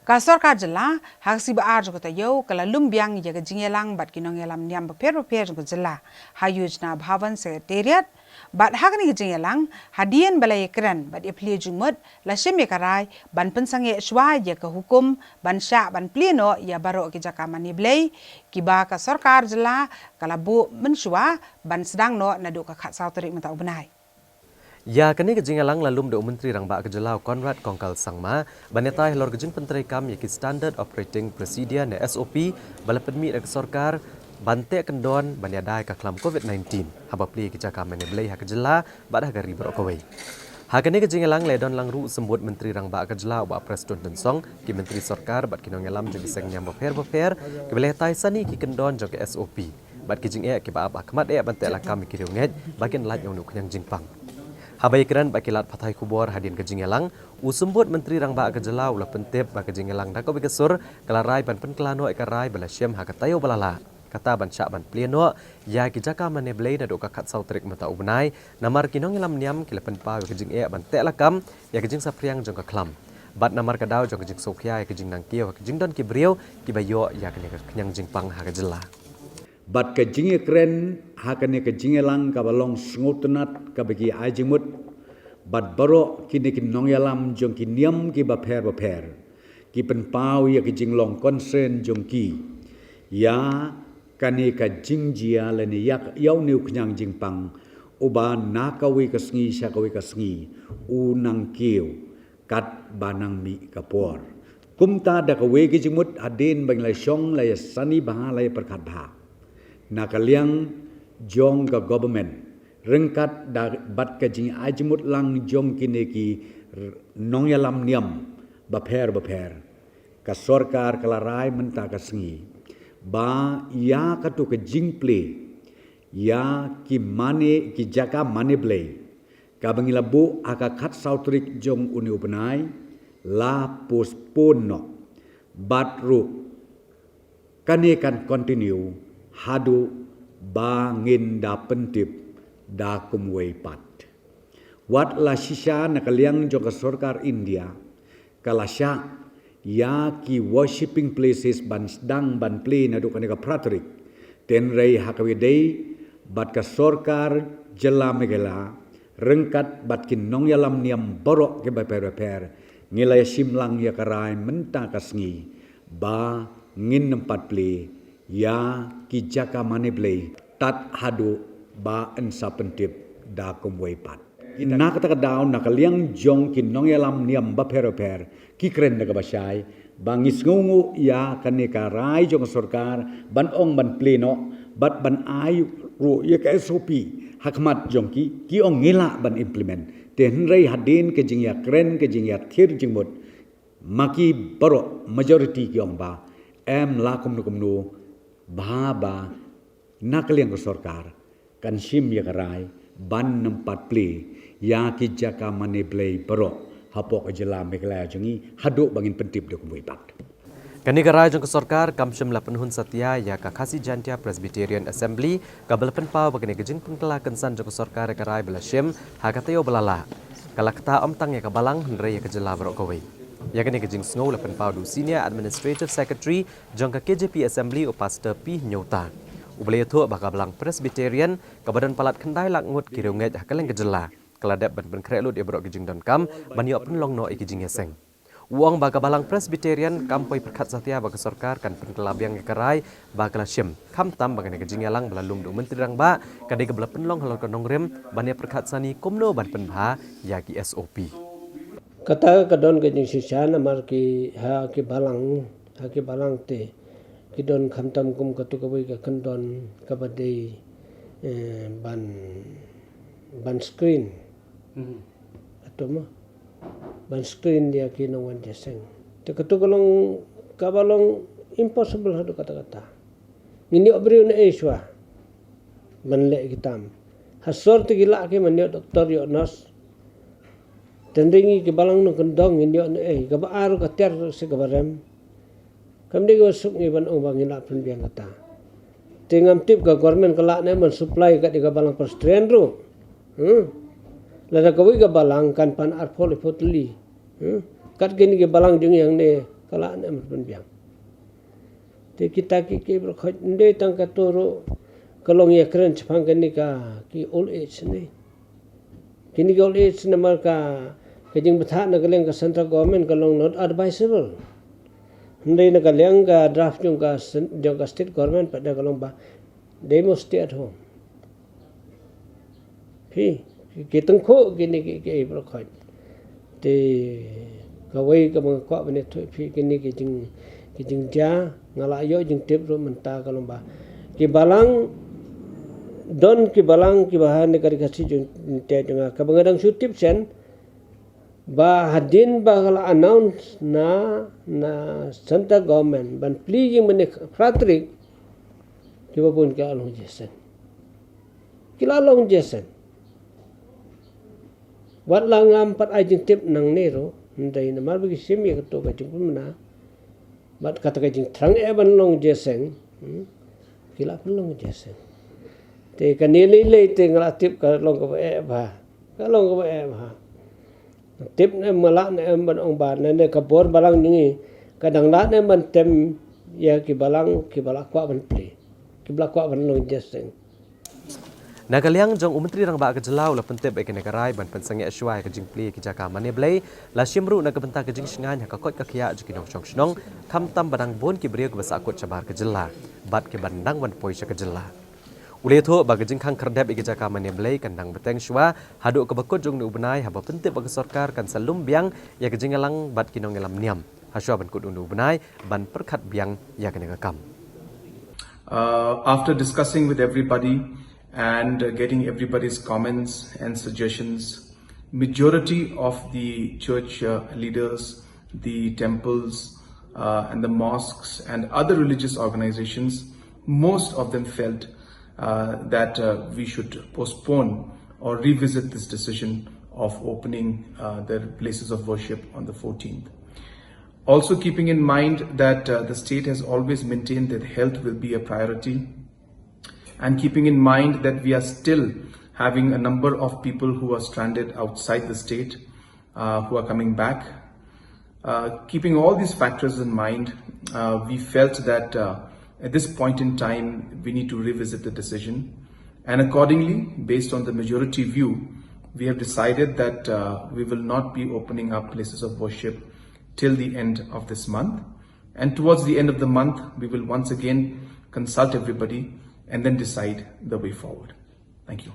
Ka Sorkar jela hak si ba arjo kota yo kala lumbiang ya jingelang bat kinong yalam niam beper ko jela ha yojna bhavan secretariat bat hak ni jingelang hadian balai keren bat ipli jumut la sheme karai ban Pynsangeh Shuwa ya ke hukum ban sya ban pleno ya baro ke Jaka mani Blei ki ba ka Sorkar jela kala bu mensua ban sedang no nadu ka khat sautrik mata ubnai. Ya kini kejingalang lalum do menteri rang ba kejelau Konrad Kongkal Sangma banetai lor kejing penteri kam yaki standard operating procedure ne SOP balapen mi dak Sorkar bante kendon banyadai ka klam COVID-19 haba pli ke Jaka mane Blei ha kejela badah gari berokawai. Ha kini kejingalang ledon lang ru sembut menteri rang ba kejelau ba presiden tensong ki menteri Sorkar bat kinong yalam jogi seng nyam beper ke Blei tai sani ki kendon jog SOP bat kejing ke ba akmat bante lakam ki rionget bagian lat yang nuk yang jingpang. Habai keran bakilat patai kubor hadian kejingelang usumbut menteri rang ba kejelau la pentep ba kejingelang dako begesur kelarai ban penkelano ekarai bala syem hakatayo balala kata ban syak ban pleno ya ki Jaka mane Blei na do kakat sautrik mata ubnai namar kinong ilam niam kila penpa kejing ban te lakam ya kejing sapriang jong ka klam bat namar kadau jong kejing sokya ya kejing nangkio kejing don ki brio ki bayo ya kenyang jingpang ha kejela bat kejinge keren hakane kejinge lang kabalong sngotenat kabagi ajimut bat baro kini kinong yalam jong kiniam ki baper ki penpau ya kejing long concern jong ki ya kane kejing jia lene yak yau niu knyang jingpang uba nakawi kasngi syakawi kasngi unang kiu kat banang mi kapor kumta da kawe kejimut adin bang lai syong lai sani baha lai perkat bha nakaliang jong ka government rengkat bat ka jing ajmut lang jong kine ki nong yalam niam baper ka Sorkar kalarai menta ka sengi ba ya ka tu ka Jingplie ya ki mane ki Jaka mane Blei ka bangilabu aka khat sautrik jong uni upenai la postpone no bat ru kane kan continue hadu bangin da pentip da kumwei pat. Wat la shisha nakaliang joka Sorkar India kalasya ya ki worshipping places ban sedang ban play na dukane ka pratrik ten rei hakawidei bat ka Sorkar jela megela rengkat bat kin nong yalam niam borok ke beper ngilai simlang ya karai menta kasngi ba ngin nempat play ya ki Jaka mane Blei tat hadu ba ensa pentip da kumwei pat ina kata daun nakaliang jong kin nong yalam niam ba per ki kren daga basai bangis ngungu ya kaneka rai jong Sorkar ban ong ban pleno bat ban ayu ru ya ka SOP hakmat jong ki ong ngila ban implement ten rei hadin ke jing ya kren ke jing ya thir jingmut maki baro majority ki ong ba em lakum nu Baba nakaliang ke Sorkar kan sim ya karai ban nempat play ya ki Jaka mane Blei baro hapok jela meklaya jengi haduk bangin pentip dok muipat kani karai jong ke Sorkar kam sim la penhun satya ya ka khasi jantia Presbyterian Assembly kabel penpau bagane kejing pengkela kensan jong ke Sorkar karai bela sim hakatayo belala kalakta omtang ya ka balang hendre ya ke jela baro kawai ya kini kejing snow la penpau du senior administrative secretary jong ka KJP Assembly Pastor P Nyota ublay thu baka belang Presbyterian ka badan palat kendai langut kirunget hakaleng kejela keladap ban penkrelut ya brok kejing don kam ban yo penlong no ikijing yeseng uang baka balang Presbyterian kampoi perkat satya baka Sorkar kan penkelabiang kerai baka lasyem kam tam baka kejing yalang belalung du menteri rang ba kadai ke bela penlong halon konong rem ban ya perkat sani komno ban penbha ya ki SOP kata kadon kejing sisana mar ki ha ki balang te kidon khamtam kum katu kabai ka kandon kabadei ban screen atau mah ban screen dia kino wan jeseng te katu kalong kabalong impossible hadu kata ngini obriu na Shuwa ban le kitam hasor te gila ke manyo doktor yo nas tendingi ke balang no kendong indio ke baaru ka ter se ke barem kamdi go suk ni ban bang ina pun biang kata tingam tip ka government kala ne man supply ka diga balang perstrend ru lada ka wi ka balang kan pan ar pol potli kat gini ke balang jung yang ne kala na men biang te kita ki berkhot ndei tang ka toro kalong ya kren chpang kan ni ka ki old age ni kini old age na mar ka kajing batha na kaleng ka central government kalong not advisable ndei na kaleng ka draft yung ka state government pada kalong ba they must stay at home phi kitang kho kini ki berkhot te kawai ka mga kwa bane thoi phi kini kijing ja ngala yo jing tip ro menta kalong ba ki balang don ki balang ki bahan ne kari kasi jung te jung ka bangadang sutip sen ba hadin ba kala announce na central government ban pleasing mane fratrik ki ba pun ka along jesen kilalong jesen wat langam pat ajing tip nang nero ndai na mar bagi sim ya to ka jing pun na bat kata ka jing thrang e ban long jeseng kila pun long jeseng te ka ni le te ngala tip ka long ka e ba ka long ka e ba tip ne mala ne ban ong ba ne ka bor balang ni kadang la ne man tem ya ki balak kwa ban ple ki balak kwa ban long jeseng Nagaliang jong umentri rang ba ka jelau la pentep ek negara ban Pynsangeh Shuwa ka Jingplie ki Jaka mane Blei la simru na ka benta ka jing singan ka kot ka khia ju ki nong chong snong kham tam badang bon ki bria ka basa kot chabar ka jela bat ke bandang ban poi ka jela ule tho ba ka jing khang kerdep ek Jaka mane Blei kandang beteng Shuwa hadu ka bakot jong nu benai ha ba pentep ba ka Sorkar kan salum biang ya ka jingalang bat ki nong elam niam ha Shuwa ban kut nu benai ban perkhat biang ya ka ne kam after discussing with everybody and getting everybody's comments and suggestions, majority of the church leaders, the temples and the mosques and other religious organizations, most of them felt that we should postpone or revisit this decision of opening their places of worship on the 14th. Also keeping in mind that the state has always maintained that health will be a priority, and keeping in mind that we are still having a number of people who are stranded outside the state, who are coming back. Keeping all these factors in mind, we felt that at this point in time, we need to revisit the decision. And accordingly, based on the majority view, we have decided that we will not be opening up places of worship till the end of this month. And towards the end of the month, we will once again consult everybody and then decide the way forward. Thank you.